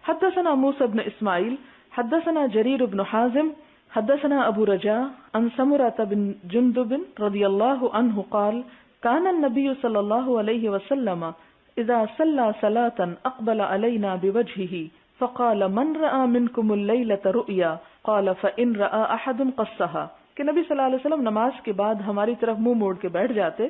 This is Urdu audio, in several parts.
حدثنا موسى بن اسماعيل حدثنا جرير بن حازم حدثنا ابو رجاء عن سمرة بن جندب رضي الله عنه قال كان النبي صلى الله عليه وسلم اذا صلى صلاة اقبل علينا بوجهه فقال من رأى منكم الليلة رؤيا قال فإن رأى احد قصها، کہ نبی صلی اللہ علیہ وسلم نماز کے بعد ہماری طرف منہ موڑ کے بیٹھ جاتے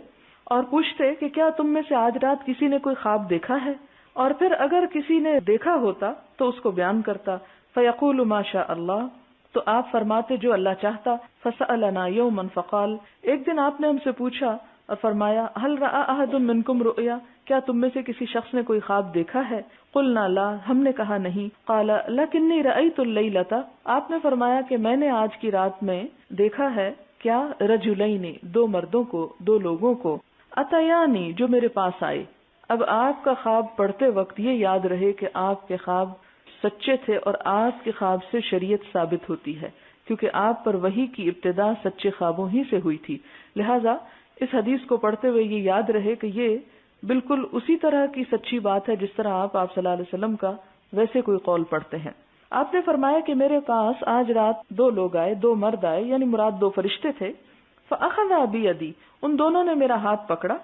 اور پوچھتے کہ کیا تم میں سے آج رات کسی نے کوئی خواب دیکھا ہے، اور پھر اگر کسی نے دیکھا ہوتا تو اس کو بیان کرتا، فیقول ما شاء اللہ، تو آپ فرماتے جو اللہ چاہتا، فسألنا یوما فقال، ایک دن آپ نے ہم سے پوچھا اور فرمایا هل رأى احد منکم رؤیا، کیا تم میں سے کسی شخص نے کوئی خواب دیکھا ہے؟ قلنا لا، ہم نے کہا نہیں۔ قال لکنی رأیت اللیلۃ، آپ نے فرمایا کہ میں نے آج کی رات میں دیکھا ہے کیا، رجلین، دو مردوں کو، دو لوگوں کو، اتیانی، جو میرے پاس آئے۔ اب آپ کا خواب پڑھتے وقت یہ یاد رہے کہ آپ کے خواب سچے تھے اور آپ کے خواب سے شریعت ثابت ہوتی ہے، کیونکہ آپ پر وحی کی ابتدا سچے خوابوں ہی سے ہوئی تھی، لہذا اس حدیث کو پڑھتے ہوئے یہ یاد رہے کہ یہ بالکل اسی طرح کی سچی بات ہے جس طرح آپ صلی اللہ علیہ وسلم کا ویسے کوئی قول پڑھتے ہیں۔ آپ نے فرمایا کہ میرے پاس آج رات دو لوگ آئے، دو مرد آئے، یعنی مراد دو فرشتے تھے، فأخذا بیدی، ان دونوں نے میرا ہاتھ پکڑا،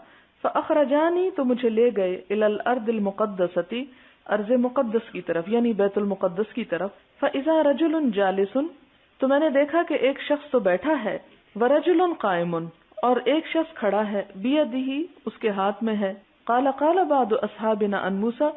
فأخرجانی، تو مجھے لے گئے، الی الارض المقدسۃ، ارض مقدس کی طرف، یعنی بیت المقدس کی طرف، فاذا رجل جالس، تو میں نے دیکھا کہ ایک شخص تو بیٹھا ہے، ورجل قائم، اور ایک شخص کھڑا ہے، بیدہ، اس کے ہاتھ میں ہے، قال بعض اصحابنا عن موسیٰ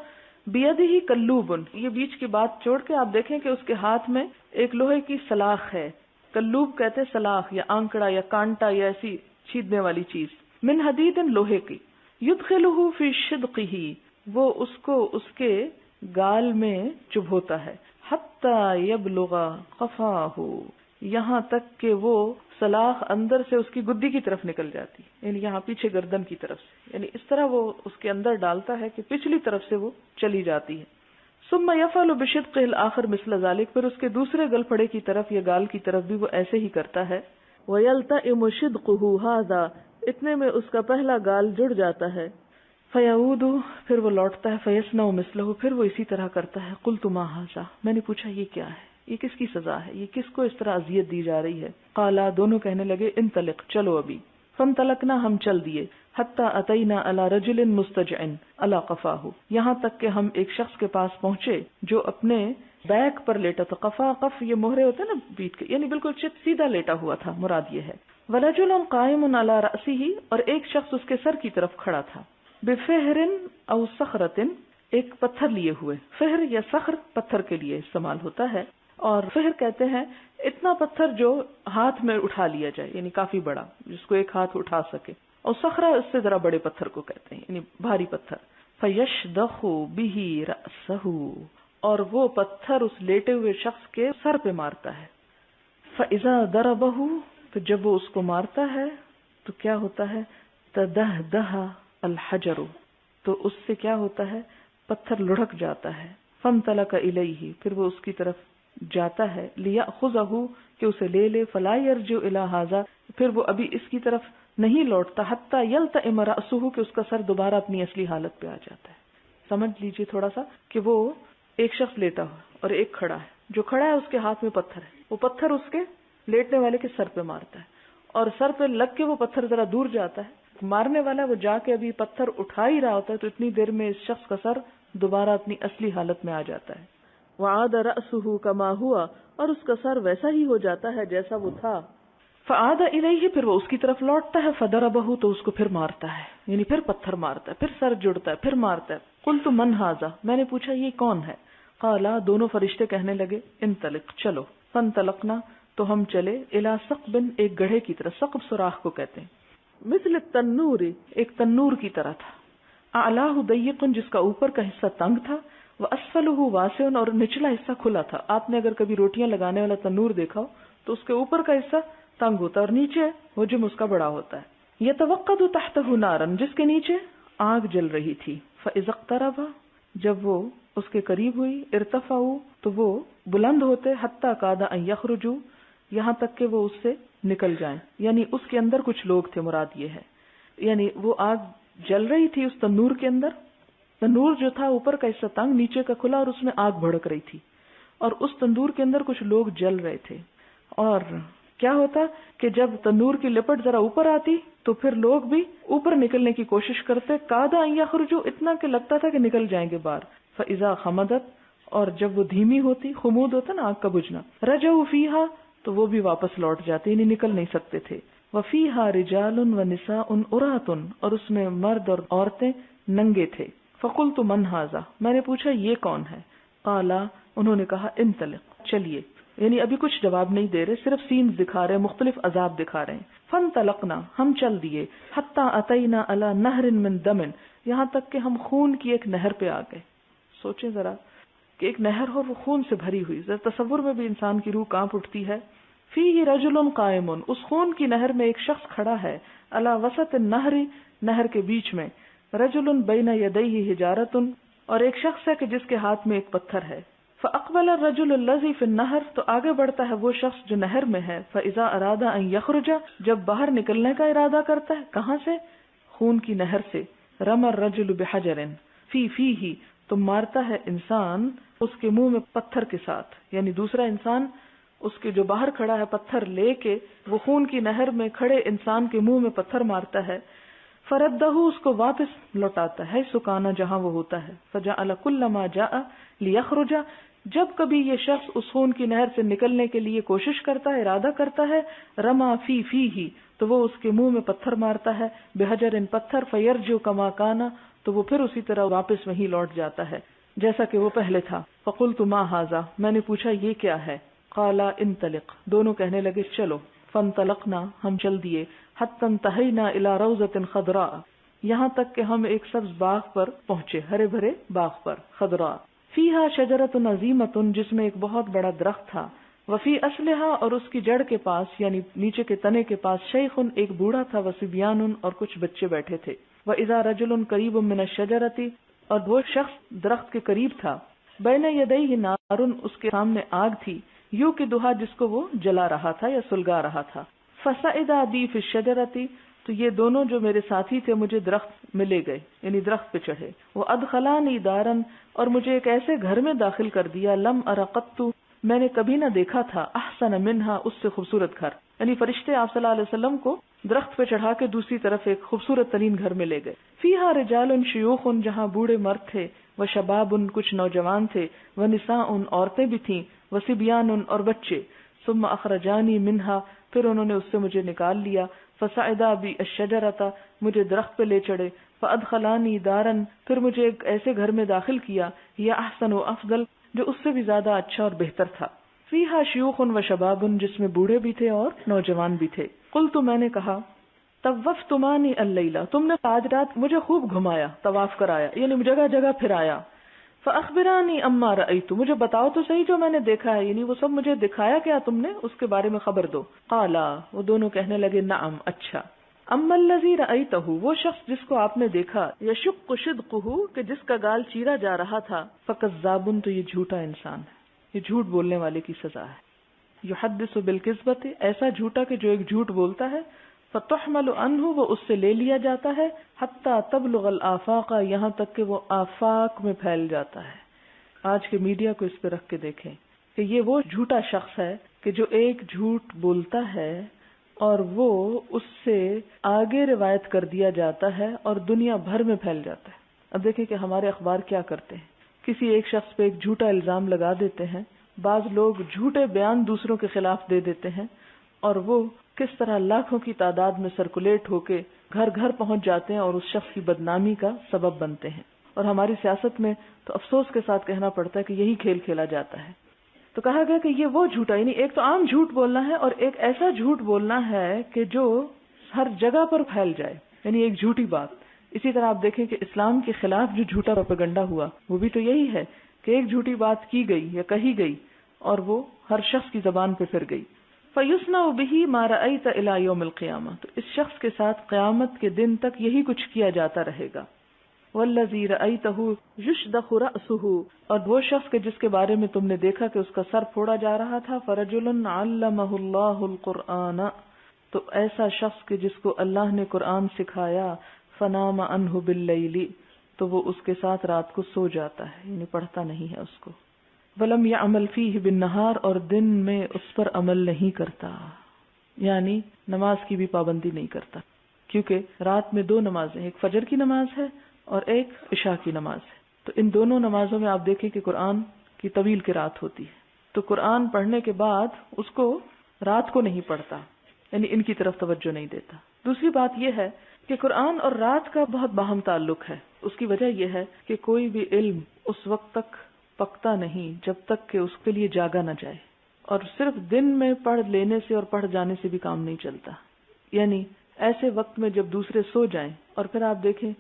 بیدہ کلوب، یہ بیچ کی بات چھوڑ کے آپ دیکھیں کہ اس کے ہاتھ میں ایک لوہے کی سلاخ ہے، کلوب کہتے سلاخ یا آنکڑا یا کانٹا یا ایسی چھیدنے والی چیز، من حدید، لوہے کی، یدخلہ فی شدقہ، وہ اس کو اس کے گال میں چبھوتا ہے، حتی یبلغ قفاہ، یہاں تک کہ وہ سلاخ اندر سے اس کی گدی کی طرف نکل جاتی، یعنی یہاں پیچھے گردن کی طرف سے، یعنی اس طرح وہ اس کے اندر ڈالتا ہے کہ پچھلی طرف سے وہ چلی جاتی ہے۔ ثم یفعل بشدقہ الآخر مثل ذلك، پھر اس کے دوسرے گل پھڑے کی طرف یا گال کی طرف بھی وہ ایسے ہی کرتا ہے، ویلتئم شدقہ ھذا، اتنے میں اس کا پہلا گال جڑ جاتا ہے، فیعود، پھر وہ لوٹتا ہے، فیصنع مثلہ، پھر وہ اسی طرح کرتا ہے۔ قلت ما ھذا، میں نے پوچھا یہ کیا ہے، یہ کس کی سزا ہے، یہ کس کو اس طرح اذیت دی جا رہی ہے؟ قالا، دونوں کہنے لگے انطلق، چلو ابھی، فانطلقنا، ہم چل دیے، حتی اتینا علی رجل مستجع علی قفاہ، یہاں تک کہ ہم ایک شخص کے پاس پہنچے جو اپنے بیک پر لیٹا تھا، قفا، قف یہ مہرے ہوتے ہیں نا پیٹھ کے، یعنی بالکل سیدھا لیٹا ہوا تھا، مراد یہ ہے، ورجل قائم علی رأسہ، اور ایک شخص اس کے سر کی طرف کھڑا تھا، بفہر او صخرۃ، ایک پتھر لیے ہوئے، فہر یا صخر پتھر کے لیے استعمال ہوتا ہے، اور فہر کہتے ہیں اتنا پتھر جو ہاتھ میں اٹھا لیا جائے، یعنی کافی بڑا جس کو ایک ہاتھ اٹھا سکے، اور صخرہ اس سے ذرا بڑے پتھر کو کہتے ہیں، یعنی بھاری پتھر، فیشدخ بہ رأسہ، اور وہ پتھر اس لیٹے ہوئے شخص کے سر پہ مارتا ہے، فاذا ضربہ، تو جب وہ اس کو مارتا ہے تو کیا ہوتا ہے، تدہدہ الحجر، تو اس سے کیا ہوتا ہے، پتھر لڑھک جاتا ہے، فانطلق الیہ، پھر وہ اس کی طرف جاتا ہے، لیأخذہ، کہ اسے لے لے، فلا یرجع الی ھذا، پھر وہ ابھی اس کی طرف نہیں لوٹتا، حتی یلتئم رأسہ، کہ اس کا سر دوبارہ اپنی اصلی حالت پہ آ جاتا ہے۔ سمجھ لیجئے تھوڑا سا کہ وہ ایک شخص لیٹا ہوا اور ایک کھڑا ہے، جو کھڑا ہے اس کے ہاتھ میں پتھر ہے، وہ پتھر اس کے لیٹنے والے کے سر پہ مارتا ہے، اور سر پہ لگ کے وہ پتھر ذرا دور جاتا ہے، مارنے والا وہ جا کے ابھی پتھر اٹھا ہی رہا ہوتا ہے تو اتنی دیر میں اس شخص کا سر دوبارہ اپنی اصلی حالت میں آ جاتا ہے، وعاد رأسہ کما ہوا، اور اس کا سر ویسا ہی ہو جاتا ہے جیسا وہ تھا، فعاد الیہ، پھر وہ اس کی طرف لوٹتا ہے، فضربہ، تو اس کو پھر مارتا ہے، یعنی پھر پتھر مارتا ہے، پھر سر جڑتا ہے، پھر مارتا ہے۔ قلت من ھذا، میں نے پوچھا یہ کون ہے؟ قالا، دونوں فرشتے کہنے لگے انطلق، چلو، فانطلقنا، تو ہم چلے، الی ثقب، ایک گڑھے کی طرف، ثقب سوراخ کو کہتے ہیں، مثل التنور، ایک تنور کی طرح تھا، اعلاہ ضیق، جس کا اوپر کا حصہ تنگ تھا، واسفلہ واسع، اور نچلا حصہ کھلا تھا۔ آپ نے اگر کبھی روٹیاں لگانے والا تنور دیکھا ہو تو اس کے اوپر کا حصہ تنگ ہوتا ہے اور نیچے حجم اس کا بڑا ہوتا ہے، یتوقد تحتہ نارا، جس کے نیچے آگ جل رہی تھی، فاذا اقترب، جب وہ اس کے قریب ہوئی، ارتفعوا، تو وہ بلند ہوتے، حتی کاد ان یخرجوا، یہاں تک کہ وہ اس سے نکل جائیں، یعنی اس کے اندر کچھ لوگ تھے، مراد یہ ہے، یعنی وہ آگ جل رہی تھی اس تندور کے اندر، تندور جو تھا اوپر کا حصہ تنگ، نیچے کا کھلا، اور اس میں آگ بھڑک رہی تھی، اور اس تندور کے اندر کچھ لوگ جل رہے تھے. اور کیا ہوتا کہ جب تندور کی لپٹ ذرا اوپر آتی تو پھر لوگ بھی اوپر نکلنے کی کوشش کرتے، کادا ان یخرجوا، اتنا کہ لگتا تھا کہ نکل جائیں گے باہر. فاذا خمدت، اور جب وہ دھیمی ہوتی، خمود ہوتا نا آگ کا بجھنا، رجعوا فیہا، تو وہ بھی واپس لوٹ جاتے، یعنی نکل نہیں سکتے تھے. وفیہا رجال ونساء عراۃ، اور اس میں مرد اور عورتیں ننگے تھے. فقلت من ھذا، میں نے پوچھا یہ کون ہے؟ قالا، انہوں نے کہا انطلق، چلیے. یعنی ابھی کچھ جواب نہیں دے رہے، صرف سینز دکھا رہے، مختلف عذاب دکھا رہے ہیں. فانطلقنا، ہم چل دیے. حتی اتینا علی نہر من دم، یہاں تک کہ ہم خون کی ایک نہر پہ آ گئے. سوچیں ذرا کہ ایک نہر ہو وہ خون سے بھری ہوئی، ذرا تصور میں بھی انسان کی روح کانپ اٹھتی ہے. فیہ رجل قائم، اس خون کی نہر میں ایک شخص کھڑا ہے. علی وسط النہر، نہر کے بیچ میں. رجل بین یدیہ حجارۃ، اور ایک شخص ہے کہ جس کے ہاتھ میں ایک پتھر ہے. فاقبل الرجل الذی فی النہر، تو آگے بڑھتا ہے وہ شخص جو نہر میں ہے. فاذا اراد ان یخرج، جب باہر نکلنے کا ارادہ کرتا ہے. کہاں سے؟ خون کی نہر سے. رمى الرجل بحجر فی فیہ، تو مارتا ہے انسان اس کے منہ میں پتھر کے ساتھ، یعنی دوسرا انسان اس کے جو باہر کھڑا ہے پتھر لے کے وہ خون کی نہر میں کھڑے انسان کے منہ میں پتھر مارتا ہے. فردہ، اس کو واپس لوٹاتا ہے سکانا جہاں وہ ہوتا ہے. فجعل کل ما جاء لیخرج، جب کبھی یہ شخص اس خون کی نہر سے نکلنے کے لیے کوشش کرتا ہے، ارادہ کرتا ہے، رما فی فیہ، تو وہ اس کے منہ میں پتھر مارتا ہے. بحجر، پتھر. فیرجع کما کانا، تو وہ پھر اسی طرح واپس وہیں لوٹ جاتا ہے جیسا کہ وہ پہلے تھا. فقلت ما ھذا، میں نے پوچھا یہ کیا ہے؟ قالا انطلق، دونوں کہنے لگے چلو. فانطلقنا، ہم چل دیے. حتی انتہینا الی روضۃ خضراء، یہاں تک کہ ہم ایک سبز باغ پر پہنچے، ہرے بھرے باغ پر. خضراء فیہا شجرۃ عظیمۃ، جس میں ایک بہت بڑا درخت تھا. وفی اصلہا، اور اس کی جڑ کے پاس یعنی نیچے کے تنے کے پاس. شیخ، ایک بوڑھا تھا. وصبیان، اور کچھ بچے بیٹھے تھے. واذا رجل قریب من الشجرۃ، اور وہ شخص درخت کے قریب تھا. بین یدیہ نار، اس کے سامنے آگ تھی. یو کی دہا، جس کو وہ جلا رہا تھا یا سلگا رہا تھا. فصعد بی فی الشجرۃ، تو یہ دونوں جو میرے ساتھی تھے مجھے درخت میں لے گئے، یعنی درخت پہ چڑھے. وہ ادخلانی دارا، اور مجھے ایک ایسے گھر میں داخل کر دیا. لم ار قط، میں نے کبھی نہ دیکھا تھا. احسن منہا، اس سے خوبصورت گھر. یعنی فرشتے آپ صلی اللہ علیہ وسلم کو درخت پہ چڑھا کے دوسری طرف ایک خوبصورت ترین گھر میں لے گئے. فیہا رجال شیوخ، جہاں بوڑھے مرد تھے. و شباب، کچھ نوجوان تھے. و نساء، عورتیں بھی تھیں. و صبیان، اور بچے. ثم اخرجانی منہا، پھر انہوں نے اس سے مجھے نکال لیا. فصعدا بی الشجرۃ، مجھے درخت پہ لے چڑھے. فادخلانی دارا، پھر مجھے ایک ایسے گھر میں داخل کیا. یا احسن و افضل، جو اس سے بھی زیادہ اچھا اور بہتر تھا. فیہا شیوخ و شباب، جس میں بوڑھے بھی تھے اور نوجوان بھی تھے. قلت، میں نے کہا، طوفتمانی اللیلہ، تم نے آج رات مجھے خوب گھمایا، طواف کرایا، یعنی جگہ جگہ پھرایا. فاخبرانی اما رأیت، مجھے بتاؤ تو صحیح جو میں نے دیکھا ہے، یعنی وہ سب مجھے دکھایا کیا تم نے، اس کے بارے میں خبر دو. قالا، وہ دونوں کہنے لگے نعم، اچھا. اما الذی رأیتہ، وہ شخص جس کو آپ نے دیکھا، یشق شدقہ، کہ جس کا گال چیرا جا رہا تھا. فکذاب، تو یہ جھوٹا انسان ہے، یہ جھوٹ بولنے والے کی سزا ہے. یحدث بالکذبۃ، ایسا جھوٹا کہ جو ایک جھوٹ بولتا ہے. فتحمل عنہ، وہ اس سے لے لیا جاتا ہے. حتی تبلغ الآفاق، یہاں تک کہ وہ آفاق میں پھیل جاتا ہے. آج کے میڈیا کو اس پہ رکھ کے دیکھیں کہ یہ وہ جھوٹا شخص ہے کہ جو ایک جھوٹ بولتا ہے اور وہ اس سے آگے روایت کر دیا جاتا ہے اور دنیا بھر میں پھیل جاتا ہے. اب دیکھیں کہ ہمارے اخبار کیا کرتے ہیں، کسی ایک شخص پہ ایک جھوٹا الزام لگا دیتے ہیں. بعض لوگ جھوٹے بیان دوسروں کے خلاف دے دیتے ہیں اور وہ کس طرح لاکھوں کی تعداد میں سرکولیٹ ہو کے گھر گھر پہنچ جاتے ہیں اور اس شخص کی بدنامی کا سبب بنتے ہیں. اور ہماری سیاست میں تو افسوس کے ساتھ کہنا پڑتا ہے کہ یہی کھیل کھیلا جاتا ہے. تو کہا گیا کہ یہ وہ جھوٹا، یعنی ایک تو عام جھوٹ بولنا ہے اور ایک ایسا جھوٹ بولنا ہے کہ جو ہر جگہ پر پھیل جائے، یعنی ایک جھوٹی بات. اسی طرح آپ دیکھیں کہ اسلام کے خلاف جو جھوٹا پروپیگنڈا ہوا وہ بھی تو یہی ہے کہ ایک جھوٹی بات کی گئی یا کہی گئی اور وہ ہر شخص کی زبان پہ پھر گئی. فَيُصْنَعُ بِهِ مَا رَأَيْتَ إِلَى يَوْمِ الْقِيَامَةِ، تو اس شخص کے ساتھ قیامت کے دن تک یہی کچھ کیا جاتا رہے گا. وَالَّذِي رَأَيْتَهُ يُشْدَخُ رَأْسُهُ، اور وہ شخص کے جس کے بارے میں تم نے دیکھا کہ اس کا سر پھوڑا جا رہا تھا. فَرَجُلٌ عَلَّمَهُ اللَّهُ الْقُرْآنَ، تو ایسا شخص کہ جس کو اللہ نے قرآن سکھایا. فَنَامَ عَنْهُ بِاللَّيْلِ، تو وہ اس کے ساتھ رات کو سو جاتا ہے، یعنی پڑھتا نہیں ہے اس کو. وَلَمْ يَعْمَلْ فِيهِ بِالنَّهَارِ، اور دن میں اس پر عمل نہیں کرتا، یعنی نماز کی بھی پابندی نہیں کرتا، کیونکہ رات میں 2 نمازیں، ایک فجر کی نماز ہے اور ایک عشاء کی نماز ہے. تو ان دونوں نمازوں میں آپ دیکھیں کہ قرآن کی طویل قرات ہوتی ہے، تو قرآن پڑھنے کے بعد اس کو رات کو نہیں پڑھتا، یعنی ان کی طرف توجہ نہیں دیتا. دوسری بات یہ ہے کہ قرآن اور رات کا بہت باہم تعلق ہے. اس کی وجہ یہ ہے کہ کوئی بھی علم اس وقت تک پکتا نہیں جب تک کہ اس کے لیے جاگا نہ جائے، اور صرف دن میں پڑھ لینے سے اور پڑھ جانے سے بھی کام نہیں چلتا. یعنی ایسے وقت میں جب دوسرے سو جائیں، اور پھر آپ دیکھیں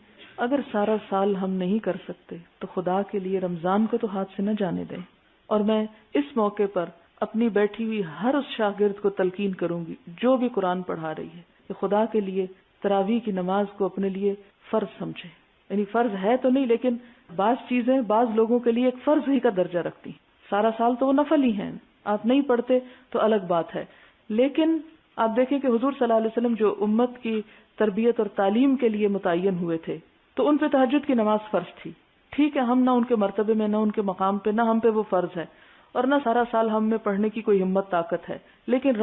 اگر سارا سال ہم نہیں کر سکتے تو خدا کے لیے رمضان کو تو ہاتھ سے نہ جانے دیں. اور میں اس موقع پر اپنی بیٹھی ہوئی ہر اس شاگرد کو تلقین کروں گی جو بھی قرآن پڑھا رہی ہے کہ خدا کے لیے تراویح کی نماز کو اپنے لیے فرض سمجھے. یعنی فرض ہے تو نہیں، لیکن بعض چیزیں بعض لوگوں کے لیے ایک فرض ہی کا درجہ رکھتی. سارا سال تو وہ نفل ہی ہیں، آپ نہیں پڑھتے تو الگ بات ہے. لیکن آپ دیکھیں کہ حضور صلی اللہ علیہ وسلم جو امت کی تربیت اور تعلیم کے لیے متعین ہوئے تھے، تو ان پہ تہجد کی نماز فرض تھی. ٹھیک ہے، ہم نہ ان کے مرتبے میں، نہ ان کے مقام پہ، نہ ہم پہ وہ فرض ہے، اور نہ سارا سال ہم میں پڑھنے کی کوئی ہمت طاقت ہے. لیکن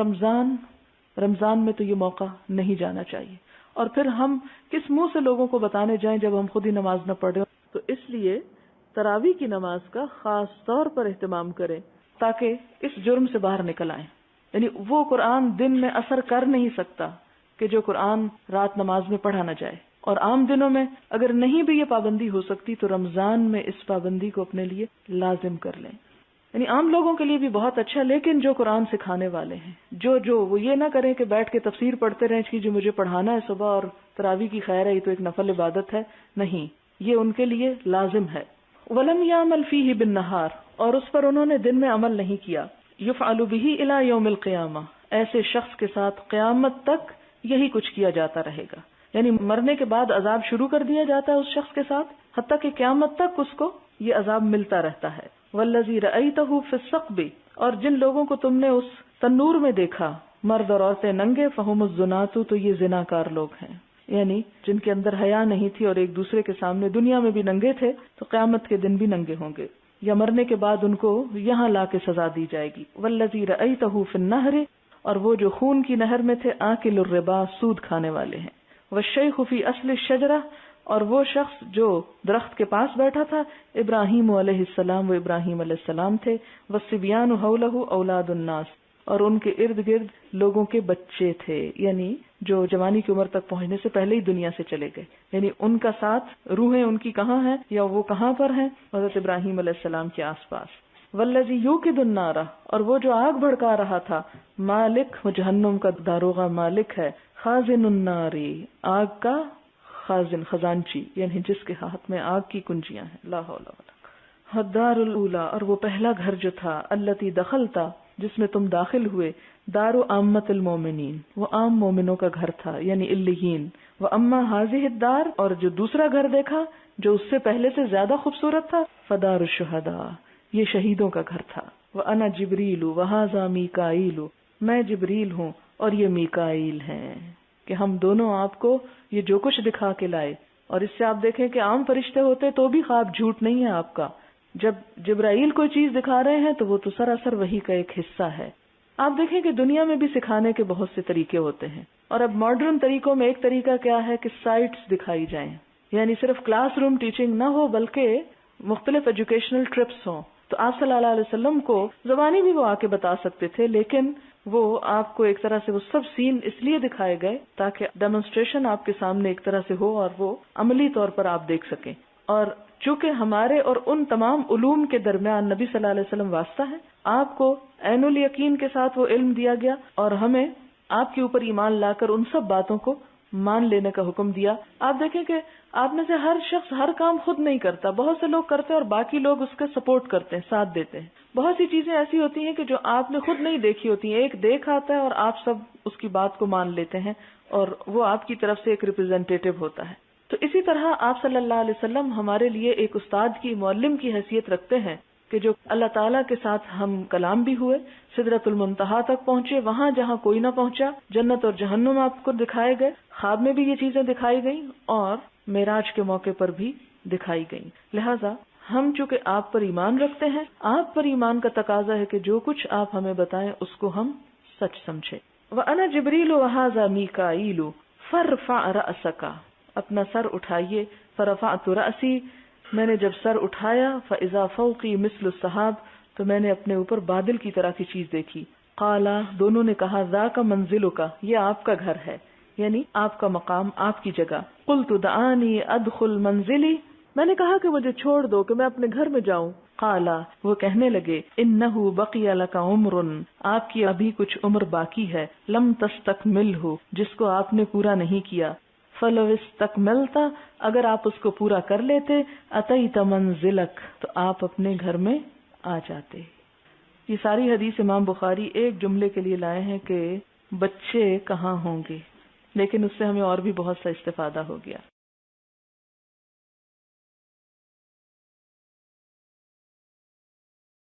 رمضان میں تو یہ موقع نہیں جانا چاہیے. اور پھر ہم کس منہ سے لوگوں کو بتانے جائیں جب ہم خود ہی نماز نہ پڑھیں. تو اس لیے تراویح کی نماز کا خاص طور پر اہتمام کریں تاکہ اس جرم سے باہر نکل آئیں. یعنی وہ قرآن دن میں اثر کر نہیں سکتا کہ جو قرآن رات نماز میں پڑھا نہ جائے. اور عام دنوں میں اگر نہیں بھی یہ پابندی ہو سکتی تو رمضان میں اس پابندی کو اپنے لیے لازم کر لیں. یعنی عام لوگوں کے لیے بھی بہت اچھا، لیکن جو قرآن سکھانے والے ہیں، جو وہ یہ نہ کریں کہ بیٹھ کے تفسیر پڑھتے رہیں کہ جو مجھے پڑھانا ہے صبح اور تراویح کی خیر ہے، یہ تو ایک نفل عبادت ہے. نہیں، یہ ان کے لیے لازم ہے. وَلَمْ يَعْمَلْ فِيهِ بِالنَّهَارِ، اور اس پر انہوں نے دن میں عمل نہیں کیا. يُفْعَلُ بِهِ إِلَى يَوْمِ الْقِيَامَةِ، ایسے شخص کے ساتھ قیامت تک یہی کچھ کیا جاتا رہے گا. یعنی مرنے کے بعد عذاب شروع کر دیا جاتا ہے اس شخص کے ساتھ، حتیٰ کہ قیامت تک اس کو یہ عذاب ملتا رہتا ہے. وَالَّذِي رَأَيْتَهُ فِي الثَّقْبِ، اور جن لوگوں کو تم نے اس تنور میں دیکھا، مرد اور عورتیں ننگے، فَهُمُ الزُّنَاتُ، تو یہ زناکار لوگ ہیں. یعنی جن کے اندر حیا نہیں تھی اور ایک دوسرے کے سامنے دنیا میں بھی ننگے تھے، تو قیامت کے دن بھی ننگے ہوں گے، یا مرنے کے بعد ان کو یہاں لا کے سزا دی جائے گی. وَالَّذِي رَأَيْتَهُ فِي النَّهْرِ، اور وہ جو خون کی نہر میں تھے، آکل الربا، سود کھانے والے ہیں. والشیخ فی اصل الشجرہ، اور وہ شخص جو درخت کے پاس بیٹھا تھا، ابراہیم علیہ السلام، وہ ابراہیم علیہ السلام تھے. والصبیان حولہ اولاد الناس، اور ان کے ارد گرد لوگوں کے بچے تھے، یعنی جو جوانی کی عمر تک پہنچنے سے پہلے ہی دنیا سے چلے گئے. یعنی ان کا ساتھ روحیں ان کی کہاں ہیں یا وہ کہاں پر ہیں؟ حضرت ابراہیم علیہ السلام کے آس پاس. والذی یوقد النار، اور وہ جو آگ بھڑکا رہا تھا، مالک، وہ جہنم کا داروغہ مالک ہے. خازن النار، آگ کا خازن، خزانچی، یعنی جس کے ہاتھ میں آگ کی کنجیاں ہیں. لا حول ولا قوة. الدار الاولی، اور وہ پہلا گھر جو تھا، التی دخلتا، جس میں تم داخل ہوئے، دار عامت المومنین، وہ عام مومنوں کا گھر تھا، یعنی علیین. واما هذه الدار، اور جو دوسرا گھر دیکھا جو اس سے پہلے سے زیادہ خوبصورت تھا، فدار الشہداء، یہ شہیدوں کا گھر تھا. وانا جبریل وہذا میکائیل، میں جبریل ہوں اور یہ میکائیل ہیں، کہ ہم دونوں آپ کو یہ جو کچھ دکھا کے لائے. اور اس سے آپ دیکھیں کہ عام فرشتے ہوتے تو بھی خواب جھوٹ نہیں ہے آپ کا. جب جبرائیل کوئی چیز دکھا رہے ہیں تو وہ تو سراسر وحی کا ایک حصہ ہے. آپ دیکھیں کہ دنیا میں بھی سکھانے کے بہت سے طریقے ہوتے ہیں، اور اب ماڈرن طریقوں میں ایک طریقہ کیا ہے کہ سائٹس دکھائی جائیں، یعنی صرف کلاس روم ٹیچنگ نہ ہو بلکہ مختلف ایجوکیشنل ٹرپس ہوں. تو آپ صلی اللہ علیہ وسلم کو زبانی بھی وہ آ کے بتا سکتے تھے، لیکن وہ آپ کو ایک طرح سے وہ سب سین اس لیے دکھائے گئے تاکہ ڈیمونسٹریشن آپ کے سامنے ایک طرح سے ہو اور وہ عملی طور پر آپ دیکھ سکیں. اور چونکہ ہمارے اور ان تمام علوم کے درمیان نبی صلی اللہ علیہ وسلم واسطہ ہے، آپ کو عین الیقین کے ساتھ وہ علم دیا گیا اور ہمیں آپ کے اوپر ایمان لا کر ان سب باتوں کو مان لینے کا حکم دیا. آپ دیکھیں کہ آپ میں سے ہر شخص ہر کام خود نہیں کرتا، بہت سے لوگ کرتے ہیں اور باقی لوگ اس کا سپورٹ کرتے ہیں، ساتھ دیتے ہیں. بہت سی چیزیں ایسی ہوتی ہیں کہ جو آپ نے خود نہیں دیکھی ہوتی ہیں، ایک دیکھ آتا ہے اور آپ سب اس کی بات کو مان لیتے ہیں اور وہ آپ کی طرف سے ایک ریپرزینٹیٹیو ہوتا ہے. تو اسی طرح آپ صلی اللہ علیہ وسلم ہمارے لیے ایک استاد کی، معلم کی حیثیت رکھتے ہیں کہ جو اللہ تعالیٰ کے ساتھ ہم کلام بھی ہوئے، سدرۃ المنتہا تک پہنچے، وہاں جہاں کوئی نہ پہنچا، جنت اور جہنم آپ کو دکھائے گئے، خواب میں بھی یہ چیزیں دکھائی گئیں اور معراج کے موقع پر بھی دکھائی گئیں. لہذا ہم چونکہ آپ پر ایمان رکھتے ہیں، آپ پر ایمان کا تقاضا ہے کہ جو کچھ آپ ہمیں بتائیں اس کو ہم سچ سمجھیں. وَأَنَا جِبْرِيلُ وَهَذَا مِيكَائِيلُ فَارْفَعْ رَأْسَكَ، اپنا سر اٹھائیے. فَرَفَعْتُ رَأْسِي، میں نے جب سر اٹھایا، فَإِذَا فَوْقِي مِثْلُ السَّحَابِ، تو میں نے اپنے اوپر بادل کی طرح کی چیز دیکھی. قَالَ، دونوں نے کہا، ذَاكَ مَنزِلُكَ، یہ آپ کا گھر ہے، یعنی آپ کا مقام، آپ کی جگہ. قُلْتُ دَعَانِي أَدْخُلْ مَنزِلِي، میں نے کہا کہ مجھے چھوڑ دو کہ میں اپنے گھر میں جاؤں. قالا، وہ کہنے لگے، انہ بقی لک عمر، آپ کی ابھی کچھ عمر باقی ہے، لم تستکملہ، جس کو آپ نے پورا نہیں کیا. فلو استکملت، اگر آپ اس کو پورا کر لیتے، اتیت منزلک، تو آپ اپنے گھر میں آ جاتے. یہ ساری حدیث امام بخاری ایک جملے کے لیے لائے ہیں کہ بچے کہاں ہوں گے، لیکن اس سے ہمیں اور بھی بہت سا استفادہ ہو گیا.